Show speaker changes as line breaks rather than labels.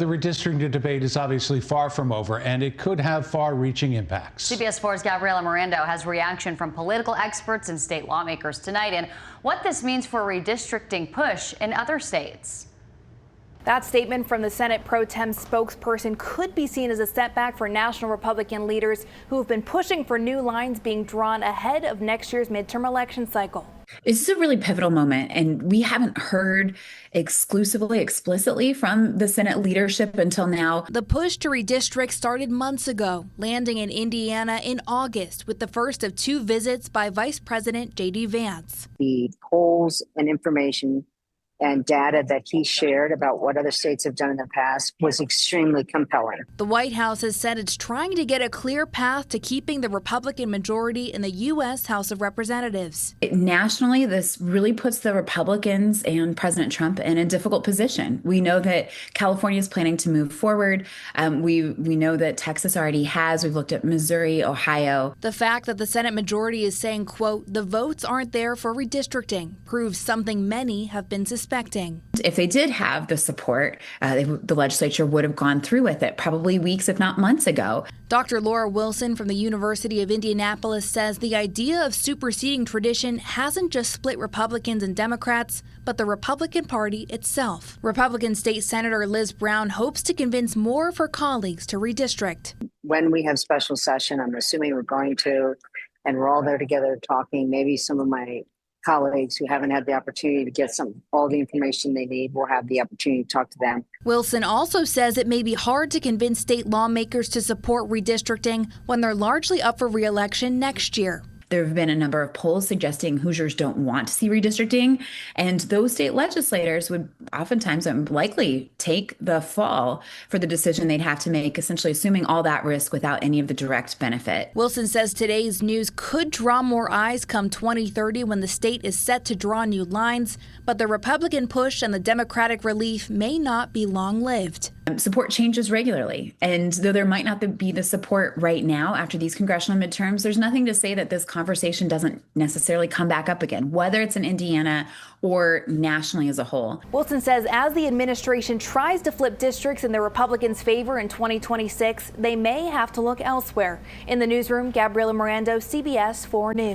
the redistricting debate is obviously far from over, and it could have far-reaching impacts.
CBS 4's Gabriela Morando has reaction from political experts and state lawmakers tonight and what this means for a redistricting push in other states.
That statement from the Senate pro tem spokesperson could be seen as a setback for national Republican leaders who have been pushing for new lines being drawn ahead of next year's midterm election cycle.
This is a really pivotal moment, and we haven't heard explicitly from the Senate leadership until now.
The push to redistrict started months ago, landing in Indiana in August with the first of 2 visits by Vice President J.D. Vance.
The polls and information and data that he shared about what other states have done in the past was extremely compelling.
The White House has said it's trying to get a clear path to keeping the Republican majority in the U.S. House of Representatives.
Nationally, this really puts the Republicans and President Trump in a difficult position. We know that California is planning to move forward. We know that Texas already has. We've looked at Missouri, Ohio.
The fact that the Senate majority is saying, quote, the votes aren't there for redistricting proves something many have been suspecting.
If they did have the support, the legislature would have gone through with it probably weeks, if not months ago.
Dr. Laura Wilson from the University of Indianapolis says the idea of superseding tradition hasn't just split Republicans and Democrats, but the Republican Party itself. Republican State Senator Liz Brown hopes to convince more of her colleagues to redistrict.
When we have special session, I'm assuming we're going to, and we're all there together talking, maybe some of my colleagues who haven't had the opportunity to get all the information they need will have the opportunity to talk to them.
Wilson also says it may be hard to convince state lawmakers to support redistricting when they're largely up for re-election next year.
There have been a number of polls suggesting Hoosiers don't want to see redistricting, and those state legislators would oftentimes likely take the fall for the decision they'd have to make, essentially assuming all that risk without any of the direct benefit.
Wilson says today's news could draw more eyes come 2030 when the state is set to draw new lines, but the Republican push and the Democratic relief may not be long-lived.
Support changes regularly, and though there might not be the support right now after these congressional midterms, there's nothing to say that this conversation doesn't necessarily come back up again, whether it's in Indiana or nationally as a whole.
Wilson says as the administration tries to flip districts in the Republicans' favor in 2026, they may have to look elsewhere. In the newsroom, Gabriela Morando, CBS 4 News.